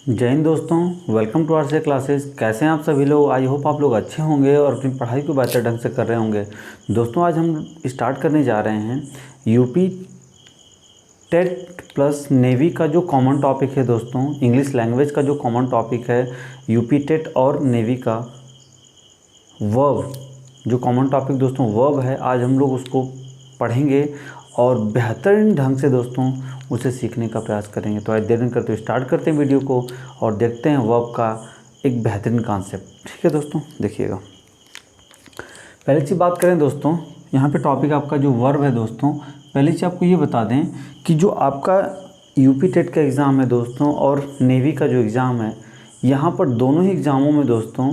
जय हिंद दोस्तों, welcome to are classes. कैसे हैं आप सभी लोग? आई होप आप लोग अच्छे होंगे और अपनी पढ़ाई को बेहतर ढंग से कर रहे होंगे। दोस्तों आज हम स्टार्ट करने जा रहे हैं यूपी टेट प्लस नेवी का जो कॉमन टॉपिक है दोस्तों, इंग्लिश लैंग्वेज का जो कॉमन टॉपिक है यूपी टेट और नेवी का वर्ब, जो कॉमन टॉपिक दोस्तों वर्ब है, आज हम लोग उसको पढ़ेंगे और बेहतरीन ढंग से दोस्तों उसे सीखने का प्रयास करेंगे। तो आज देर नहीं करते स्टार्ट करते हैं वीडियो को और देखते हैं वर्ब का एक बेहतरीन कॉन्सेप्ट। ठीक है दोस्तों, देखिएगा। पहली चीज़ बात करें दोस्तों, यहाँ पे टॉपिक आपका जो वर्ब है दोस्तों, पहली चीज़ आपको ये बता दें कि जो आपका यूपी टेट का एग्ज़ाम है दोस्तों और नेवी का जो एग्ज़ाम है, यहाँ पर दोनों ही एग्ज़ामों में दोस्तों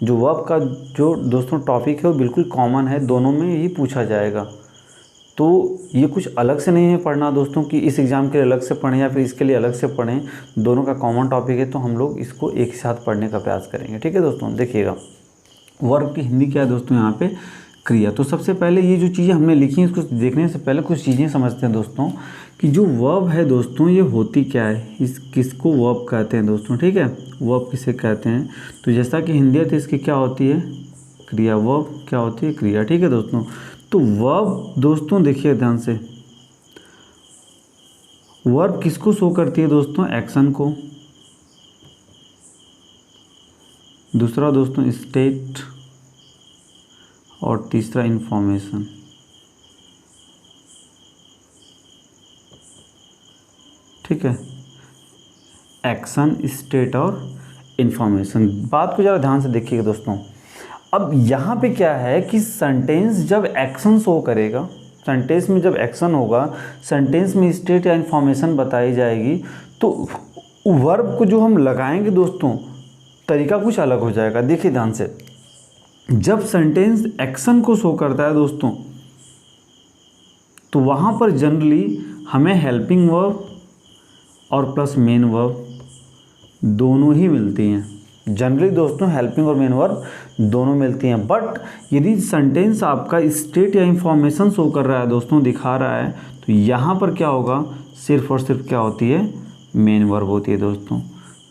जो वर्ब का जो दोस्तों टॉपिक है वो बिल्कुल कॉमन है, दोनों में ही पूछा जाएगा। तो ये कुछ अलग से नहीं है पढ़ना दोस्तों कि इस एग्ज़ाम के लिए अलग से पढ़ें या फिर इसके लिए अलग से पढ़ें, दोनों का कॉमन टॉपिक है, तो हम लोग इसको एक साथ पढ़ने का प्रयास करेंगे। ठीक है दोस्तों, देखिएगा वर्ब की हिंदी क्या है दोस्तों, यहाँ पे क्रिया। तो सबसे पहले ये जो चीज़ें हमने लिखी हैं इसको देखने से पहले कुछ चीज़ें समझते हैं दोस्तों कि जो वर्ब है दोस्तों ये होती क्या है, इस किसको वर्ब कहते हैं दोस्तों। ठीक है, वर्ब किसे कहते हैं, तो जैसा कि हिंदी है तो इसकी क्या होती है, क्रिया। वर्ब क्या होती है, क्रिया। ठीक है दोस्तों, तो वर्ब दोस्तों देखिए ध्यान से, वर्ब किसको शो करती है दोस्तों, एक्शन को। दूसरा दोस्तों स्टेट और तीसरा इंफॉर्मेशन। ठीक है, एक्शन, स्टेट और इंफॉर्मेशन। बात को ज़रा ध्यान से देखिएगा दोस्तों। अब यहाँ पे क्या है कि सेंटेंस जब एक्शन शो करेगा, सेंटेंस में जब एक्शन होगा, सेंटेंस में स्टेट या इंफॉर्मेशन बताई जाएगी, तो वर्ब को जो हम लगाएंगे दोस्तों तरीका कुछ अलग हो जाएगा। देखिए ध्यान से, जब सेंटेंस एक्शन को शो करता है दोस्तों तो वहाँ पर जनरली हमें हेल्पिंग वर्ब और प्लस मेन वर्ब दोनों ही मिलती हैं। जनरली दोस्तों हेल्पिंग और मेन वर्ब दोनों मिलती हैं। बट यदि सेंटेंस आपका स्टेट या इंफॉर्मेशन शो कर रहा है दोस्तों, दिखा रहा है, तो यहाँ पर क्या होगा, सिर्फ और सिर्फ क्या होती है, मेन वर्ब होती है दोस्तों।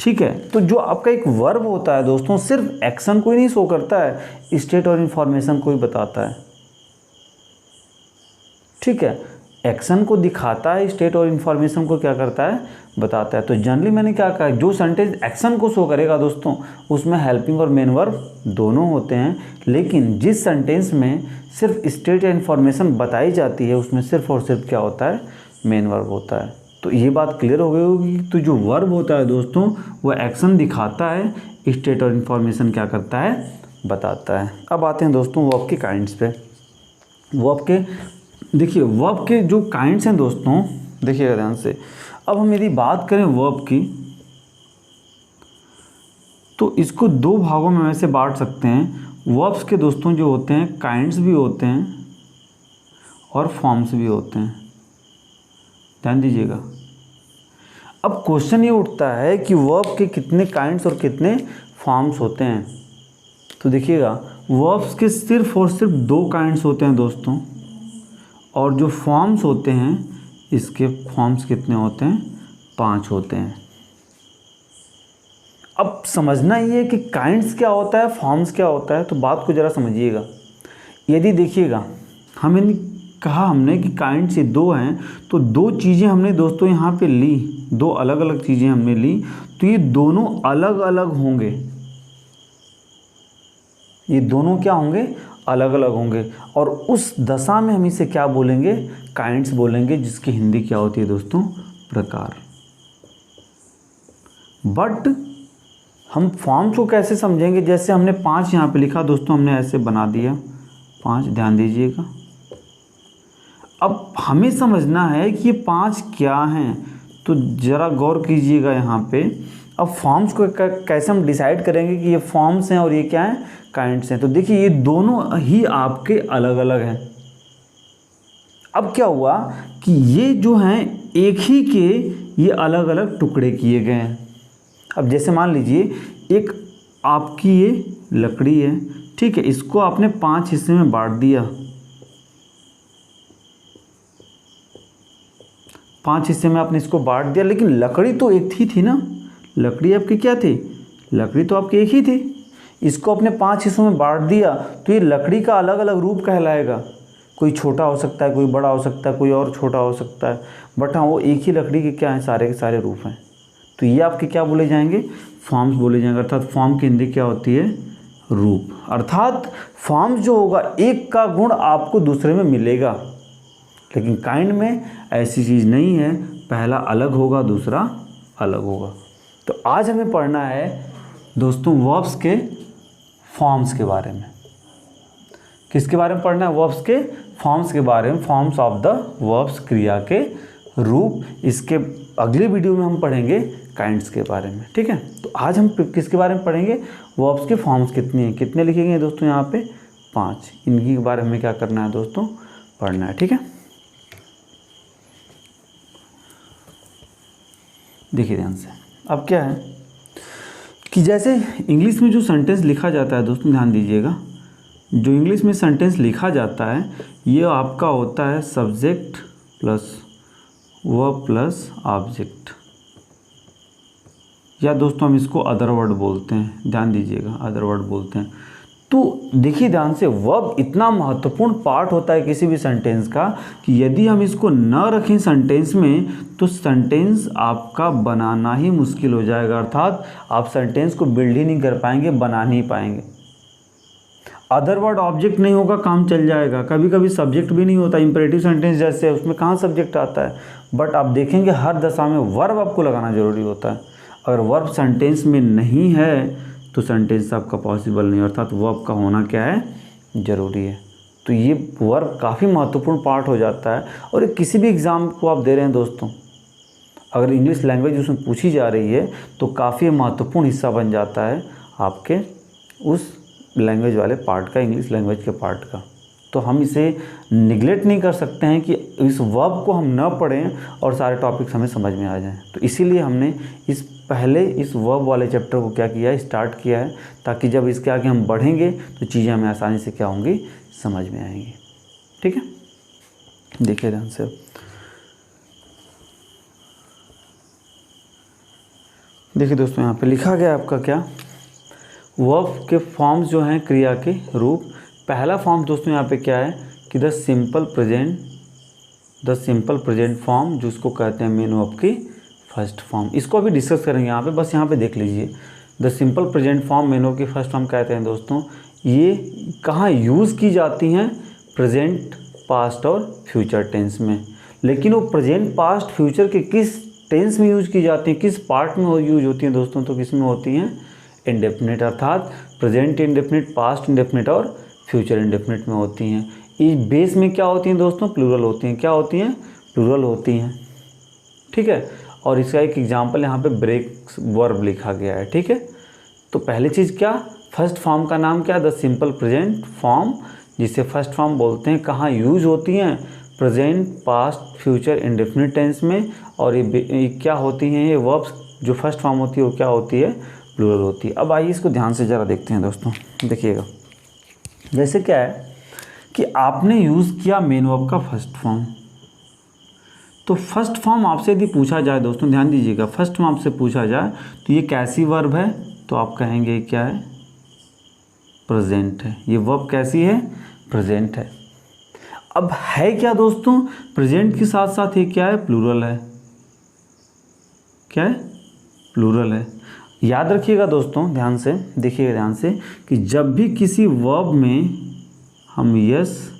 ठीक है, तो जो आपका एक वर्ब होता है दोस्तों सिर्फ एक्शन को ही नहीं शो करता है, स्टेट और इंफॉर्मेशन को ही बताता है। ठीक है, एक्शन को दिखाता है, स्टेट और इन्फॉर्मेशन को क्या करता है, बताता है। तो जनरली मैंने क्या कहा, जो सेंटेंस एक्शन को शो करेगा दोस्तों उसमें हेल्पिंग और मेन वर्ब दोनों होते हैं, लेकिन जिस सेंटेंस में सिर्फ स्टेट या इन्फॉर्मेशन बताई जाती है उसमें सिर्फ और सिर्फ क्या होता है, मेन वर्ब होता है। तो ये बात क्लियर हो गई होगी। तो जो वर्ब होता है दोस्तों वो एक्शन दिखाता है, स्टेट और इन्फॉर्मेशन क्या करता है, बताता है। अब आते हैं दोस्तों वर्ब के काइंड्स पे। वर्ब के देखिए, वर्ब के जो काइंड्स हैं दोस्तों, देखिएगा ध्यान से। अब हम यदि बात करें वर्ब की तो इसको दो भागों में वैसे बांट सकते हैं। वर्ब्स के दोस्तों जो होते हैं काइंड्स भी होते हैं और फॉर्म्स भी होते हैं, ध्यान दीजिएगा। अब क्वेश्चन ये उठता है कि वर्ब के कितने काइंड्स और कितने फॉर्म्स होते हैं। तो देखिएगा वर्ब्स के सिर्फ और सिर्फ दो काइंड्स होते हैं दोस्तों, और जो फॉर्म्स होते हैं इसके फॉर्म्स कितने होते हैं, 5 होते हैं। अब समझना ये है कि काइंड्स क्या होता है, फॉर्म्स क्या होता है, तो बात को ज़रा समझिएगा। यदि देखिएगा हमने कहा हमने कि काइंड्स ये दो हैं, तो दो चीज़ें हमने दोस्तों यहाँ पे ली, दो अलग अलग चीज़ें हमने ली, तो ये दोनों अलग अलग होंगे। ये दोनों क्या होंगे, अलग अलग होंगे, और उस दशा में हम इसे क्या बोलेंगे, काइंड्स बोलेंगे, जिसकी हिंदी क्या होती है दोस्तों, प्रकार। बट हम फॉर्म्स को कैसे समझेंगे, जैसे हमने 5 यहाँ पे लिखा दोस्तों, हमने ऐसे बना दिया 5, ध्यान दीजिएगा। अब हमें समझना है कि ये 5 क्या हैं, तो ज़रा गौर कीजिएगा यहाँ पे। अब फॉर्म्स को कैसे हम डिसाइड करेंगे कि ये फॉर्म्स हैं और ये क्या हैं, काइंड्स हैं। तो देखिए ये दोनों ही आपके अलग अलग हैं। अब क्या हुआ कि ये जो हैं एक ही के ये अलग अलग टुकड़े किए गए हैं। अब जैसे मान लीजिए एक आपकी ये लकड़ी है, ठीक है, इसको आपने 5 हिस्से में बांट दिया, 5 हिस्से में आपने इसको बांट दिया, लेकिन लकड़ी तो एक ही थी ना, लकड़ी आपकी क्या थी, लकड़ी तो आपकी एक ही थी, इसको अपने 5 हिस्सों में बांट दिया तो ये लकड़ी का अलग अलग रूप कहलाएगा। कोई छोटा हो सकता है, कोई बड़ा हो सकता है, कोई और छोटा हो सकता है, बट हाँ वो एक ही लकड़ी के क्या हैं, सारे के सारे रूप हैं। तो ये आपके क्या बोले जाएंगे, फॉर्म्स बोले जाएंगे। अर्थात फॉर्म की हिंदी क्या होती है, रूप। अर्थात फॉर्म जो होगा एक का गुण आपको दूसरे में मिलेगा, लेकिन काइंड में ऐसी चीज़ नहीं है, पहला अलग होगा दूसरा अलग होगा। तो आज हमें पढ़ना है दोस्तों वर्ब्स के फॉर्म्स के बारे में। किसके बारे में पढ़ना है, वर्ब्स के फॉर्म्स के बारे में, फॉर्म्स ऑफ द वर्ब्स, क्रिया के रूप। इसके अगले वीडियो में हम पढ़ेंगे काइंड्स के बारे में, ठीक है। तो आज हम किसके बारे में पढ़ेंगे, वर्ब्स के फॉर्म्स कितने हैं, कितने लिखे गए हैं दोस्तों यहाँ पे 5, इनकी के बारे में क्या करना है दोस्तों, पढ़ना है, ठीक है। देखिए ध्यान से, अब क्या है कि जैसे इंग्लिश में जो सेंटेंस लिखा जाता है दोस्तों, ध्यान दीजिएगा, जो इंग्लिश में सेंटेंस लिखा जाता है ये आपका होता है subject plus verb plus object, या दोस्तों हम इसको अदर वर्ड बोलते हैं, ध्यान दीजिएगा, अदर वर्ड बोलते हैं। तो देखिए ध्यान से, वर्ब इतना महत्वपूर्ण पार्ट होता है किसी भी सेंटेंस का कि यदि हम इसको न रखें सेंटेंस में तो सेंटेंस आपका बनाना ही मुश्किल हो जाएगा। अर्थात आप सेंटेंस को बिल्ड ही नहीं कर पाएंगे, बना नहीं पाएंगे। अदर वर्ड ऑब्जेक्ट नहीं होगा, काम चल जाएगा। कभी कभी सब्जेक्ट भी नहीं होता, इंपरेटिव सेंटेंस जैसे, उसमें कहाँ सब्जेक्ट आता है, बट आप देखेंगे हर दशा में वर्ब आपको लगाना ज़रूरी होता है। अगर वर्ब सेंटेंस में नहीं है तो सेंटेंस आपका पॉसिबल नहीं, अर्थात वर्ब का होना क्या है, ज़रूरी है। तो ये वर्ब काफ़ी महत्वपूर्ण पार्ट हो जाता है। और किसी भी एग्ज़ाम को आप दे रहे हैं दोस्तों, अगर इंग्लिश लैंग्वेज उसमें पूछी जा रही है तो काफ़ी महत्वपूर्ण हिस्सा बन जाता है आपके उस लैंग्वेज वाले पार्ट का, इंग्लिश लैंग्वेज के पार्ट का। तो हम इसे निगलेक्ट नहीं कर सकते हैं कि इस वर्ब को हम न पढ़ें और सारे टॉपिक्स हमें समझ में आ जाएं। तो इसीलिए हमने इस वर्ब वाले चैप्टर को क्या किया है, स्टार्ट किया है, ताकि जब इसके आगे हम बढ़ेंगे तो चीज़ें हमें आसानी से क्या होंगी, समझ में आएंगी, ठीक है। देखिए ध्यान से, देखिए दोस्तों यहाँ पे लिखा गया आपका क्या, वर्ब के फॉर्म्स जो हैं, क्रिया के रूप। पहला फॉर्म दोस्तों यहाँ पे क्या है कि द सिंपल प्रेजेंट फॉर्म, जिसको कहते हैं मेन वर्ब की फर्स्ट फॉर्म। इसको अभी डिस्कस करेंगे यहाँ पे, बस यहाँ पे देख लीजिए। The simple present form main verb की फर्स्ट फॉर्म कहते हैं दोस्तों। ये कहाँ यूज़ की जाती हैं, प्रेजेंट, पास्ट और फ्यूचर टेंस में। लेकिन वो प्रेजेंट, पास्ट, फ्यूचर के किस टेंस में यूज़ की जाती हैं, किस पार्ट में यूज होती हैं दोस्तों, तो किस में होती हैं, इंडेफिनिट। अर्थात प्रेजेंट इंडेफिनिट, पास्ट इंडेफिनिट और फ्यूचर इंडेफिनिट में होती हैं। इस बेस में क्या होती हैं दोस्तों, प्लूरल होती हैं। क्या होती हैं, प्लूरल होती हैं, ठीक है। और इसका एक एग्जांपल यहाँ पे ब्रेक वर्ब लिखा गया है, ठीक है। तो पहली चीज़ क्या, फर्स्ट फॉर्म का नाम क्या, द सिंपल प्रेजेंट फॉर्म, जिसे फर्स्ट फॉर्म बोलते हैं। कहाँ यूज होती हैं, present, past, future, indefinite tense में। और ये क्या होती हैं, ये वर्ब्स जो फर्स्ट फॉर्म होती है वो क्या होती है, प्लूरल होती है। अब आइए इसको ध्यान से ज़रा देखते हैं दोस्तों। देखिएगा, जैसे क्या है कि आपने यूज़ किया मेन वर्ब का फर्स्ट फॉर्म, तो फर्स्ट फॉर्म आपसे यदि पूछा जाए दोस्तों, ध्यान दीजिएगा, फर्स्ट फॉर्म आपसे पूछा जाए तो ये कैसी वर्ब है, तो आप कहेंगे क्या है, प्रेजेंट है। ये वर्ब कैसी है, प्रेजेंट है। अब है क्या दोस्तों, प्रेजेंट के साथ साथ ये क्या है, प्लूरल है। क्या है, प्लूरल है। याद रखिएगा दोस्तों, ध्यान से देखिएगा, ध्यान से, कि जब भी किसी वर्ब में हम यस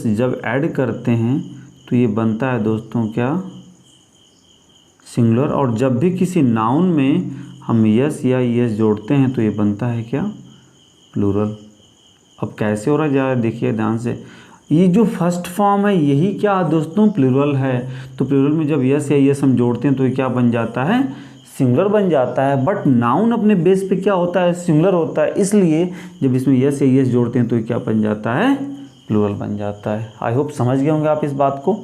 जब ऐड करते हैं तो ये बनता है दोस्तों क्या, सिंगुलर। और जब भी किसी नाउन में हम यस या ईएस जोड़ते हैं तो ये बनता है क्या, प्लूरल। अब कैसे हो रहा है, देखिए ध्यान से, ये जो फर्स्ट फॉर्म है यही क्या दोस्तों, प्लूरल है। तो प्लूरल में जब यस या ईएस हम जोड़ते हैं तो ये क्या बन जाता है, सिंगुलर बन जाता है। बट नाउन अपने बेस पे क्या होता है, सिंगुलर होता है। इसलिए जब इसमें यस या ईएस जोड़ते हैं तो ये क्या बन जाता है, प्लूरल बन जाता है। आई होप समझ गए होंगे आप इस बात को।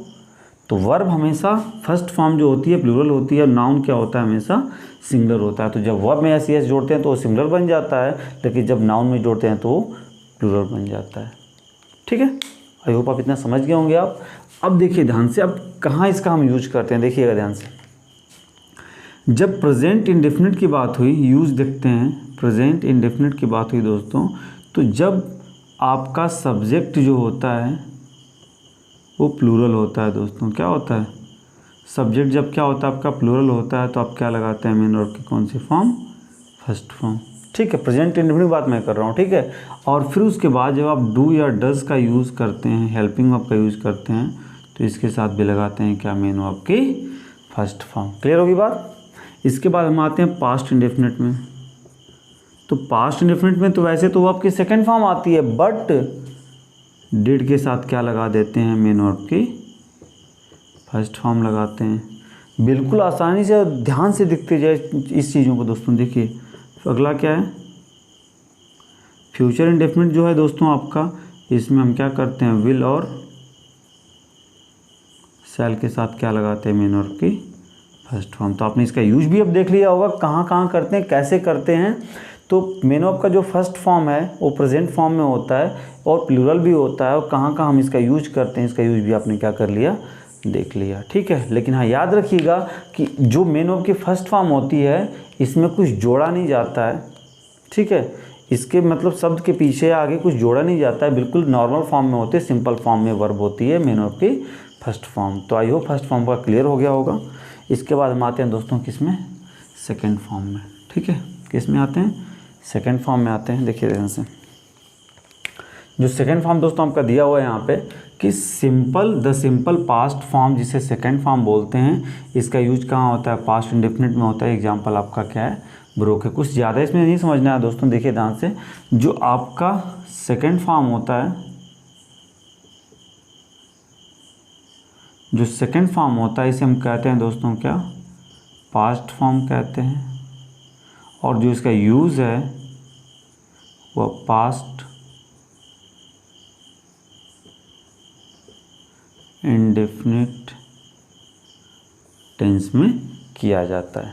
तो वर्ब हमेशा फर्स्ट फॉर्म जो होती है प्लूरल होती है, और नाउन क्या होता है, हमेशा सिंगुलर होता है। तो जब वर्ब में यस जोड़ते हैं तो वो सिंगुलर बन जाता है, लेकिन जब नाउन में जोड़ते हैं तो वो प्लूरल बन जाता है, ठीक है। आई होप आप इतना समझ गए होंगे आप। अब देखिए ध्यान से, अब कहाँ इसका हम यूज करते हैं, देखिएगा ध्यान से। जब प्रेजेंट इंडेफिनिट की बात हुई, यूज़ देखते हैं, प्रेजेंट इंडेफिनिट की बात हुई दोस्तों, तो जब आपका सब्जेक्ट जो होता है वो प्लूरल होता है दोस्तों। क्या होता है? सब्जेक्ट जब क्या होता है आपका प्लूरल होता है, तो आप क्या लगाते हैं मेन वर्ब की कौन सी फॉर्म? First form. ठीक है, प्रेजेंट इंडेफिनिट की बात मैं कर रहा हूँ। ठीक है, और फिर उसके बाद जब आप डू या डज का यूज़ करते हैं, हेल्पिंग वर्ब का यूज़ करते हैं, तो इसके साथ भी लगाते हैं क्या? मेन वर्ब की फर्स्ट फॉर्म। क्लियर होगी बात? इसके बाद हम आते हैं पास्ट इंडेफिनिट में। तो पास्ट इंडेफिनिट में तो वैसे तो वर्ब की सेकंड फॉर्म आती है, बट डिड के साथ क्या लगा देते हैं? मेन वर्ब की फर्स्ट फॉर्म लगाते हैं। बिल्कुल आसानी से और ध्यान से दिखते जाए इस चीज़ों को दोस्तों। देखिए तो अगला क्या है? फ्यूचर इंडेफिनिट जो है दोस्तों आपका, इसमें हम क्या करते हैं? विल और शैल के साथ क्या लगाते हैं? मेन वर्ब की फर्स्ट फॉर्म। तो आपने इसका यूज भी अब देख लिया होगा, कहाँ कहाँ करते हैं, कैसे करते हैं। तो मेन वर्ब का जो फर्स्ट फॉर्म है वो प्रेजेंट फॉर्म में होता है और प्लूरल भी होता है, और कहाँ कहाँ हम इसका यूज करते हैं, इसका यूज भी आपने क्या कर लिया? देख लिया। ठीक है, लेकिन हाँ याद रखिएगा कि जो मेन वर्ब की फर्स्ट फॉर्म होती है इसमें कुछ जोड़ा नहीं जाता है। ठीक है, इसके मतलब शब्द के पीछे आगे कुछ जोड़ा नहीं जाता है, बिल्कुल नॉर्मल फॉर्म में होते हैं, सिंपल फॉर्म में वर्ब होती है मेन वर्ब की फर्स्ट फॉर्म। तो आई होप फर्स्ट फॉर्म का क्लियर हो गया होगा। इसके बाद हम आते हैं दोस्तों किस में? सेकेंड फॉर्म में। ठीक है, किस में आते हैं? सेकेंड फॉर्म में आते हैं। देखिए ध्यान से, जो सेकेंड फॉर्म दोस्तों आपका दिया हुआ है यहाँ पे कि द सिंपल पास्ट फॉर्म, जिसे सेकेंड फॉर्म बोलते हैं, इसका यूज कहाँ होता है? पास्ट इंडेफिनिट में होता है। एग्जाम्पल आपका क्या है? ब्रोक है। कुछ ज़्यादा इसमें नहीं समझना है दोस्तों। देखिए ध्यान से, जो आपका सेकेंड फॉर्म होता है, जो सेकेंड फॉर्म होता है इसे हम कहते हैं दोस्तों क्या? पास्ट फॉर्म कहते हैं। और जो इसका यूज़ है वह पास्ट इंडेफिनिट टेंस में किया जाता है।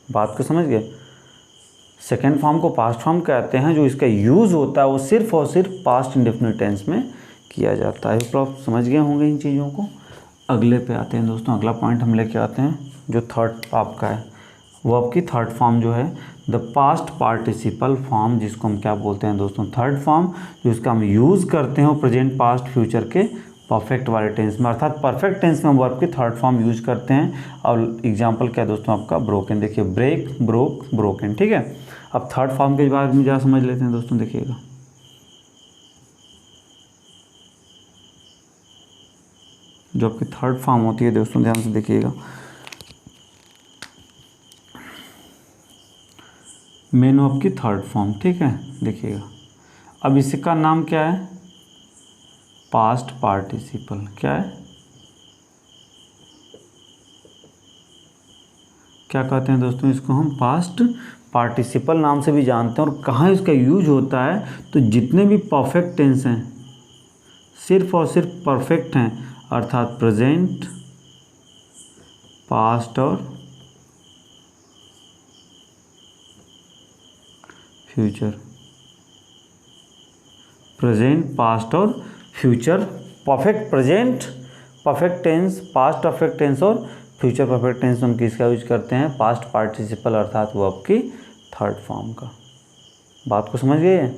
बात को समझ गए? सेकेंड फॉर्म को पास्ट फॉर्म कहते हैं, जो इसका यूज़ होता है वो सिर्फ और सिर्फ पास्ट इंडेफिनिट टेंस में किया जाता है। तो आप समझ गए होंगे इन चीज़ों को। अगले पे आते हैं दोस्तों। अगला पॉइंट हम लेके आते हैं जो थर्ड आपका है, वर्ब की थर्ड फॉर्म जो है द पास्ट पार्टिसिपल फॉर्म, जिसको हम क्या बोलते हैं दोस्तों? Third form. जो इसका हम यूज़ करते हैं वो प्रेजेंट, पास्ट, फ्यूचर के परफेक्ट वाले टेंस में, अर्थात परफेक्ट टेंस में हम वर्ब की थर्ड फॉर्म यूज करते हैं। और एग्जांपल क्या है दोस्तों आपका? ब्रोकन। देखिए ब्रेक, ब्रोक, ब्रोकन। ठीक है, अब थर्ड फॉर्म के बारे में ज़रा समझ लेते हैं दोस्तों। देखिएगा, जो आपकी थर्ड फॉर्म होती है दोस्तों, ध्यान से देखिएगा, मेन वर्ब की थर्ड फॉर्म। ठीक है, देखिएगा, अब इसका नाम क्या है? Past participle. क्या है? क्या कहते हैं दोस्तों इसको? हम पास्ट पार्टिसिपल नाम से भी जानते हैं। और कहाँ इसका यूज होता है? तो जितने भी परफेक्ट टेंस हैं, सिर्फ और सिर्फ परफेक्ट हैं, अर्थात प्रेजेंट, पास्ट और फ्यूचर। प्रेजेंट, पास्ट और future, perfect present, perfect tense, past perfect tense और फ्यूचर परफेक्ट टेंस हम किसका यूज करते हैं? पास्ट पार्टिसिपल अर्थात वर्ब की थर्ड फॉर्म का। बात को समझ गए?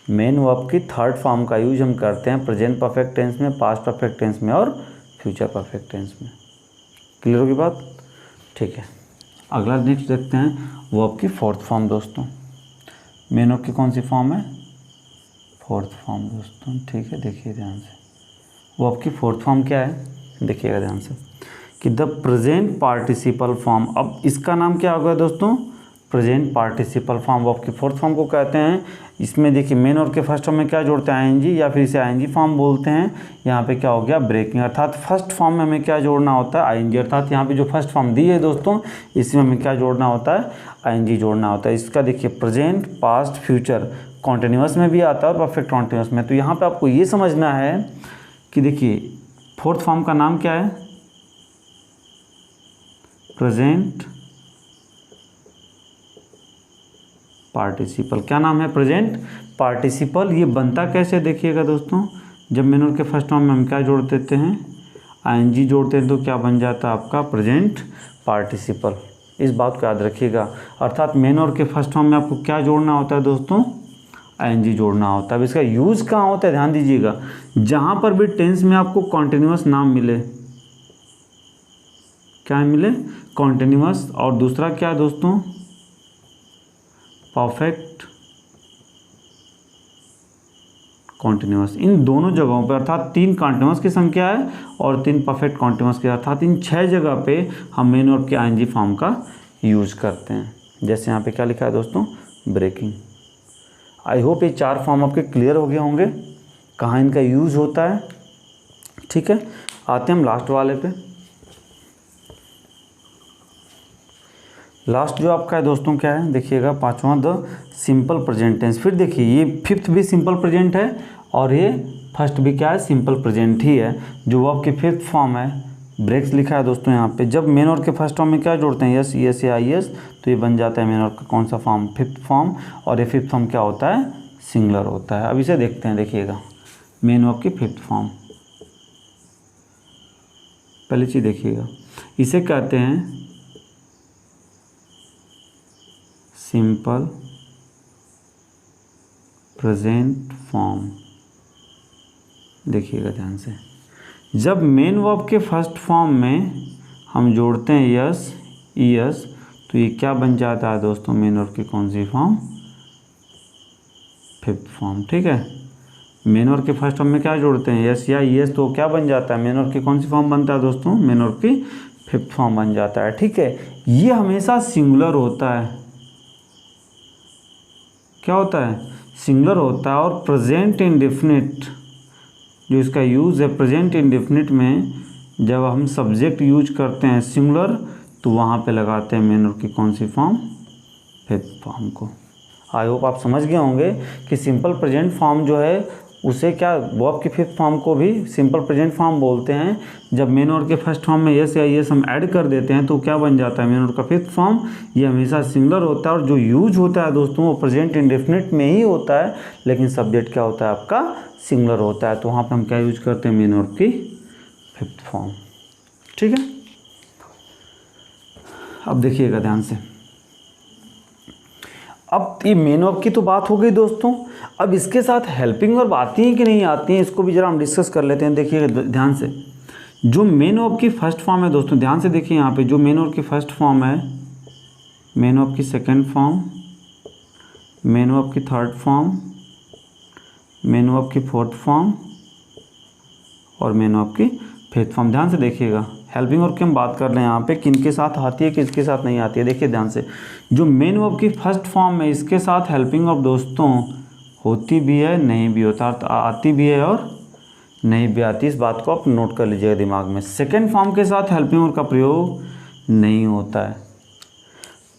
मेन वर्ब की थर्ड फॉर्म का यूज हम करते हैं प्रेजेंट परफेक्ट टेंस में, पास्ट परफेक्ट टेंस में और फ्यूचर परफेक्ट टेंस में। क्लियर होगी बात? ठीक है, अगला नेक्स्ट देखते हैं वर्ब की फोर्थ फॉर्म दोस्तों। मेन वर्ब की कौन सी फॉर्म है? फोर्थ फॉर्म दोस्तों। ठीक है, देखिए ध्यान से, वर्ब की फोर्थ फॉर्म क्या है? देखिएगा ध्यान से कि द प्रेजेंट पार्टिसिपल फॉर्म। अब इसका नाम क्या होगा दोस्तों? प्रेजेंट पार्टिसिपल फॉर्म वर्ब की फोर्थ फॉर्म को कहते हैं। इसमें देखिए मेन वर्ब के फर्स्ट फॉर्म में क्या जोड़ते हैं? आईएनजी, या फिर इसे आईएनजी फॉर्म बोलते हैं। यहाँ पे क्या हो गया? ब्रेकिंग, अर्थात फर्स्ट फॉर्म में हमें क्या जोड़ना होता है? आईएनजी। अर्थात यहाँ पे जो फर्स्ट फॉर्म दी है दोस्तों, इसमें हमें क्या जोड़ना होता है? आईएनजी जोड़ना होता है। इसका देखिए प्रेजेंट, पास्ट, फ्यूचर कॉन्टिन्यूस में भी आता है और परफेक्ट कॉन्टिन्यूस में। तो यहाँ पे आपको ये समझना है कि देखिए फोर्थ फॉर्म का नाम क्या है? Present participle. क्या नाम है? Present participle. ये बनता कैसे देखिएगा दोस्तों, जब मेन वर्ब के फर्स्ट फॉर्म में हम क्या जोड़ देते हैं? आईएनजी जोड़ते हैं तो क्या बन जाता है आपका प्रेजेंट पार्टिसिपल। इस बात को याद रखिएगा। अर्थात मेन और के फर्स्ट फॉर्म में आपको क्या जोड़ना होता है दोस्तों, आईएनजी जोड़ना होता है। अब इसका यूज़ कहाँ होता है ध्यान दीजिएगा, जहाँ पर भी टेंस में आपको कॉन्टिन्यूअस नाम मिले, क्या मिले, कॉन्टिन्यूअस, और दूसरा क्या है दोस्तों, परफेक्ट कॉन्टिन्यूअस। इन दोनों जगहों पर अर्थात 3 कॉन्टिन्यूअस की संख्या है और 3 परफेक्ट कॉन्टिन्यूअस की, अर्थात इन 6 जगह पे हम मेन वर्ब के आईएनजी फॉर्म का यूज़ करते हैं। जैसे यहाँ पे क्या लिखा है दोस्तों, ब्रेकिंग। आई होप ये 4 फॉर्म आपके क्लियर हो गए होंगे, कहाँ इनका यूज़ होता है। ठीक है, आते हैं हम लास्ट वाले पे। लास्ट जो आपका है दोस्तों क्या है, देखिएगा 5वां द सिंपल प्रेजेंट टेंस। फिर देखिए ये 5th भी सिंपल प्रेजेंट है और ये फर्स्ट भी क्या है, सिंपल प्रेजेंट ही है। जो वर्ब की 5th फॉर्म है, ब्रेक्स लिखा है दोस्तों यहाँ पे। जब मेन वर्ब के फर्स्ट फॉर्म में क्या जोड़ते हैं, यस, ईएस या आईएस, तो ये बन जाता है मेन वर्ब का कौन सा फॉर्म, 5th फॉर्म। और ये 5th फॉर्म क्या होता है, सिंगुलर होता है। अब इसे देखते हैं, देखिएगा मेन वर्ब की 5th फॉर्म। पहली चीज़ देखिएगा, इसे कहते हैं सिंपल प्रेजेंट फॉर्म। देखिएगा ध्यान से, जब मेन वर्ब के फर्स्ट फॉर्म में हम जोड़ते हैं यस, ईएस, तो ये क्या बन जाता है दोस्तों, मेन वर्ब की कौन सी फॉर्म, 5th फॉर्म। ठीक है, मेन वर्ब के फर्स्ट फॉर्म में क्या जोड़ते हैं, यस या ईएस, तो क्या बन जाता है, मेन वर्ब की कौन सी फॉर्म बनता है दोस्तों, मेन वर्ब की 5th फॉर्म बन जाता है। ठीक है, ये हमेशा सिंगुलर होता है, क्या होता है, सिंगुलर होता है। और प्रेजेंट इंडेफिनिट जो इसका यूज़ है, प्रेजेंट इंडेफिनिट में जब हम सब्जेक्ट यूज करते हैं सिंगुलर, तो वहाँ पे लगाते हैं मेन वर्ब की कौन सी फॉर्म, 5th फॉर्म को। आई होप आप समझ गए होंगे कि सिंपल प्रेजेंट फॉर्म जो है उसे क्या, वर्ब की 5th फॉर्म को भी सिंपल प्रेजेंट फॉर्म बोलते हैं। जब मेन वर्ब के फर्स्ट फॉर्म में यस या यस हम ऐड कर देते हैं तो क्या बन जाता है, मेन वर्ब का 5th फॉर्म। ये हमेशा सिंगुलर होता है और जो यूज होता है दोस्तों वो प्रेजेंट इंडेफिनिट में ही होता है, लेकिन सब्जेक्ट क्या होता है आपका, सिंगुलर होता है। तो वहाँ पर हम क्या यूज करते हैं, मेन वर्ब की 5th फॉर्म। ठीक है, अब देखिएगा ध्यान से, अब ये मेन वर्ब की तो बात हो गई दोस्तों। अब इसके साथ हेल्पिंग वर्ब आती हैं कि नहीं आती हैं, इसको भी जरा हम डिस्कस कर लेते हैं। देखिएगा ध्यान से, जो मेन वर्ब की फर्स्ट फॉर्म है दोस्तों, ध्यान से देखिए यहाँ पे, जो मेन वर्ब की फर्स्ट फॉर्म है, मेन वर्ब की सेकंड फॉर्म, मेन वर्ब की थर्ड फॉर्म, मेन वर्ब की 4th फॉर्म और मेन वर्ब की 5th फॉर्म। ध्यान से देखिएगा, हेल्पिंग वर्ब की हम बात कर रहे हैं यहाँ पे, किनके साथ आती है किसके साथ नहीं आती है। देखिए ध्यान से, जो मेन वर्ब की फर्स्ट फॉर्म है इसके साथ हेल्पिंग वर्ब दोस्तों होती भी है, नहीं भी होता, आती भी है और नहीं भी आती। इस बात को आप नोट कर लीजिएगा दिमाग में। सेकेंड फॉर्म के साथ हेल्पिंग वर्ब का प्रयोग नहीं होता है,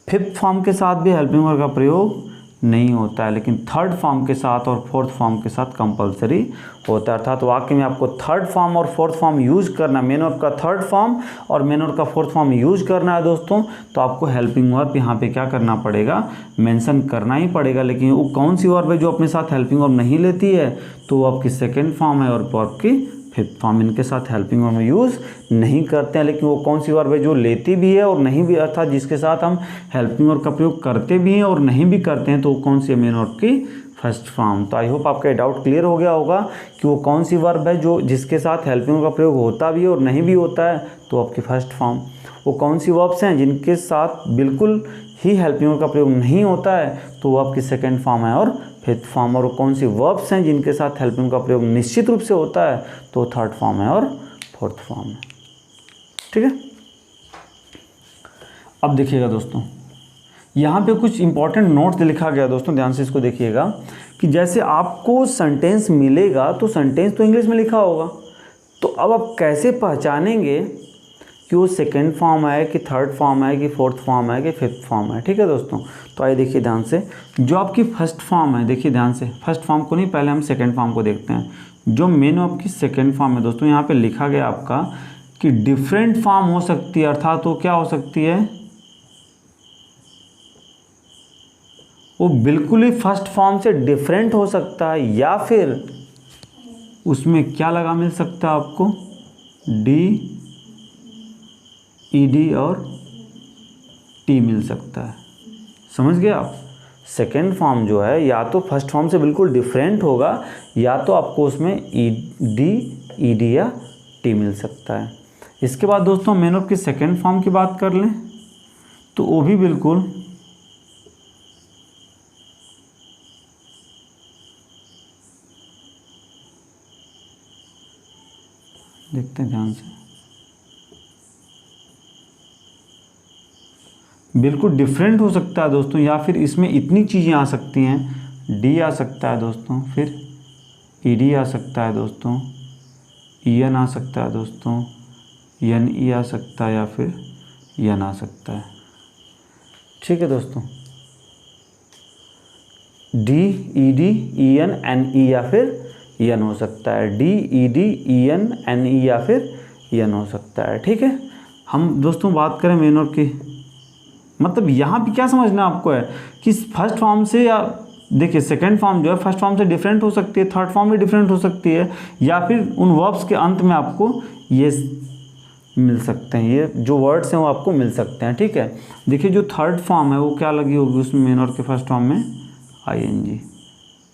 5th फॉर्म के साथ भी हेल्पिंग वर्ब का प्रयोग नहीं होता है, लेकिन 3rd फॉर्म के साथ और 4th फॉर्म के साथ कंपलसरी होता है। अर्थात वाक्य में आपको 3rd फॉर्म और 4th फॉर्म यूज करना, मेन वर्ब का 3rd फॉर्म और मेन वर्ब का 4th फॉर्म यूज करना है दोस्तों, तो आपको हेल्पिंग वर्ब यहाँ पे क्या करना पड़ेगा, मेंशन करना ही पड़ेगा। लेकिन वो कौन सी वर्ब है जो अपने साथ हेल्पिंग वर्ब नहीं लेती है, तो वो आपकी सेकेंड फॉर्म है और वर्ब की 5th फॉर्म, इनके साथ हेल्पिंग वर्ब में यूज़ नहीं करते हैं। लेकिन वो कौन सी वर्ब है जो लेती भी है और नहीं भी, अर्थात जिसके साथ हम हेल्पिंग वर्ब का प्रयोग करते भी हैं और नहीं भी करते हैं, तो वो कौन सी है, मेन वर्ब की फर्स्ट फॉर्म। तो आई होप आपका डाउट क्लियर हो गया होगा कि वो कौन सी वर्ब है जो जिसके साथ हेल्पिंग वर्ब का प्रयोग होता भी है और नहीं भी होता है, तो आपकी फर्स्ट फॉर्म। वो कौन सी वर्ब्स हैं जिनके साथ बिल्कुल ही हेल्पिंग वर्ब का प्रयोग नहीं होता है, तो वो आपकी सेकेंड फॉर्म है और 5th फॉर्म। और कौन सी वर्ब्स हैं जिनके साथ हेल्पिंग का प्रयोग निश्चित रूप से होता है, तो 3rd फॉर्म है और 4th फॉर्म है। ठीक है, अब देखिएगा दोस्तों, यहाँ पे कुछ इंपॉर्टेंट नोट्स लिखा गया दोस्तों, ध्यान से इसको देखिएगा कि जैसे आपको सेंटेंस मिलेगा तो सेंटेंस तो इंग्लिश में लिखा होगा, तो अब आप कैसे पहचानेंगे कि वो सेकेंड फॉर्म है कि 3rd फॉर्म है कि 4th फॉर्म है कि 5th फॉर्म है। ठीक है दोस्तों, तो आइए देखिए ध्यान से, जो आपकी फर्स्ट फॉर्म है, देखिए ध्यान से, फर्स्ट फॉर्म को नहीं, पहले हम सेकेंड फॉर्म को देखते हैं। जो मेन वर्ब की सेकेंड फॉर्म है दोस्तों, यहाँ पे लिखा गया आपका कि डिफरेंट फॉर्म हो सकती है, अर्थात वो क्या हो सकती है, वो बिल्कुल ही फर्स्ट फॉर्म से डिफरेंट हो सकता है, या फिर उसमें क्या लगा मिल सकता है आपको, डी ई डी और टी मिल सकता है। समझ गए आप? सेकेंड फॉर्म जो है या तो फर्स्ट फॉर्म से बिल्कुल डिफरेंट होगा या तो आपको उसमें ई डी या टी मिल सकता है। इसके बाद दोस्तों मेन ऑफ की सेकेंड फॉर्म की बात कर लें तो वो भी बिल्कुल देखते हैं ध्यान से, बिल्कुल डिफरेंट हो सकता है दोस्तों, या फिर इसमें इतनी चीज़ें आ सकती हैं, डी आ सकता है दोस्तों, फिर ई डी आ सकता है दोस्तों, ई एन आ सकता है दोस्तों, एन ई आ सकता है या फिर एन आ सकता है। ठीक है दोस्तों, D E D E N N E या फिर एन हो सकता है, D E D E N N E या फिर एन हो सकता है। ठीक है, हम दोस्तों बात करें मेन ऑफ की, मतलब यहाँ पे क्या समझना आपको है कि फर्स्ट फॉर्म से, या देखिए सेकंड फॉर्म जो है फर्स्ट फॉर्म से डिफरेंट हो सकती है, थर्ड फॉर्म भी डिफरेंट हो सकती है, या फिर उन वर्ब्स के अंत में आपको ये मिल सकते हैं, ये जो वर्ड्स हैं वो आपको मिल सकते हैं। ठीक है, देखिए जो थर्ड फॉर्म है वो क्या लगी होगी उसमें, मेन और के फर्स्ट फॉर्म में आईएनजी।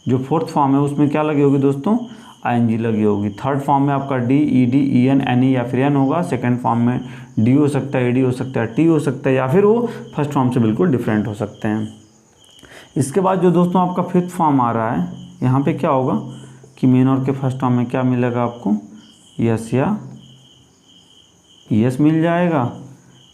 जो फोर्थ फॉर्म है उसमें क्या लगी होगी दोस्तों, आईएनजी लगी होगी। थर्ड फॉर्म में आपका D E D E N N E या फिर एन होगा। सेकंड फॉर्म में डी हो सकता है, ए डी हो सकता है, टी हो सकता है, या फिर वो फर्स्ट फॉर्म से बिल्कुल डिफरेंट हो सकते हैं। इसके बाद जो दोस्तों आपका फिफ्थ फॉर्म आ रहा है, यहाँ पे क्या होगा कि मेन और के फर्स्ट फॉर्म में क्या मिलेगा आपको, यस या यस मिल जाएगा।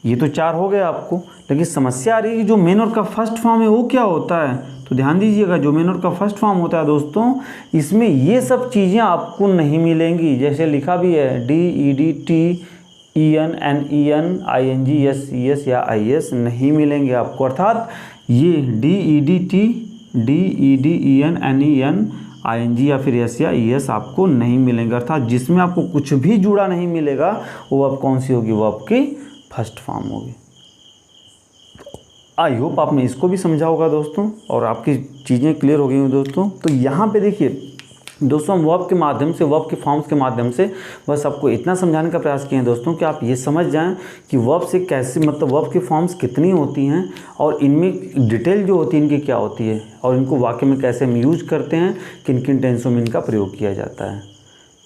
ये तो चार हो गए आपको, लेकिन समस्या आ रही है कि जो मेन और का फर्स्ट फॉर्म है वो क्या होता है, तो ध्यान दीजिएगा जो मेन और का फर्स्ट फॉर्म होता है दोस्तों, इसमें ये सब चीज़ें आपको नहीं मिलेंगी। जैसे लिखा भी है D E D T E N N E N I N G S E S या आई एस नहीं मिलेंगे आपको, अर्थात ये D E D T D E D E N N E N I N G या फिर S या E S आपको नहीं मिलेंगे, अर्थात जिसमें आपको कुछ भी जुड़ा नहीं मिलेगा वो अब कौन सी होगी, वो आपकी फर्स्ट फॉर्म होगी। आई होप आपने इसको भी समझा होगा दोस्तों और आपकी चीज़ें क्लियर हो गई हों दोस्तों। तो यहाँ पे देखिए दोस्तों, हम वर्ब के माध्यम से, वर्ब के फॉर्म्स के माध्यम से बस आपको इतना समझाने का प्रयास किए हैं दोस्तों कि आप ये समझ जाएं कि वर्ब से कैसे, मतलब वर्ब की फॉर्म्स कितनी होती हैं और इनमें डिटेल जो होती है इनकी क्या होती है और इनको वाक्य में कैसे हम यूज करते हैं, किन किन टेंसों में इनका प्रयोग किया जाता है।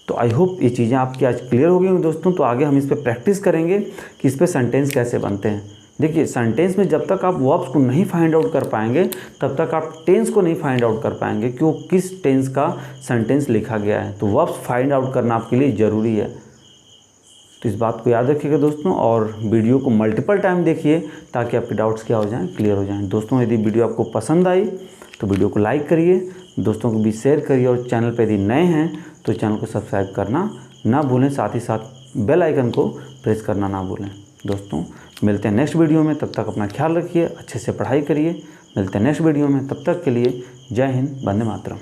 तो आई होप ये चीज़ें आपकी आज क्लियर हो गई होंगी दोस्तों। तो आगे हम इस पर प्रैक्टिस करेंगे कि इस पर सेंटेंस कैसे बनते हैं। देखिए सेंटेंस में जब तक आप वर्ब्स को नहीं फाइंड आउट कर पाएंगे तब तक आप टेंस को नहीं फाइंड आउट कर पाएंगे कि वो किस टेंस का सेंटेंस लिखा गया है। तो वर्ब्स फाइंड आउट करना आपके लिए ज़रूरी है। तो इस बात को याद रखिएगा दोस्तों और वीडियो को मल्टीपल टाइम देखिए ताकि आपके डाउट्स क्या हो जाएं, क्लियर हो जाएं। दोस्तों यदि वीडियो आपको पसंद आई तो वीडियो को लाइक करिए, दोस्तों को भी शेयर करिए और चैनल पर यदि नए हैं तो चैनल को सब्सक्राइब करना ना भूलें, साथ ही साथ बेल आइकन को प्रेस करना ना भूलें। दोस्तों मिलते हैं नेक्स्ट वीडियो में, तब तक अपना ख्याल रखिए, अच्छे से पढ़ाई करिए। मिलते हैं नेक्स्ट वीडियो में, तब तक के लिए जय हिंद, वंदे मातरम।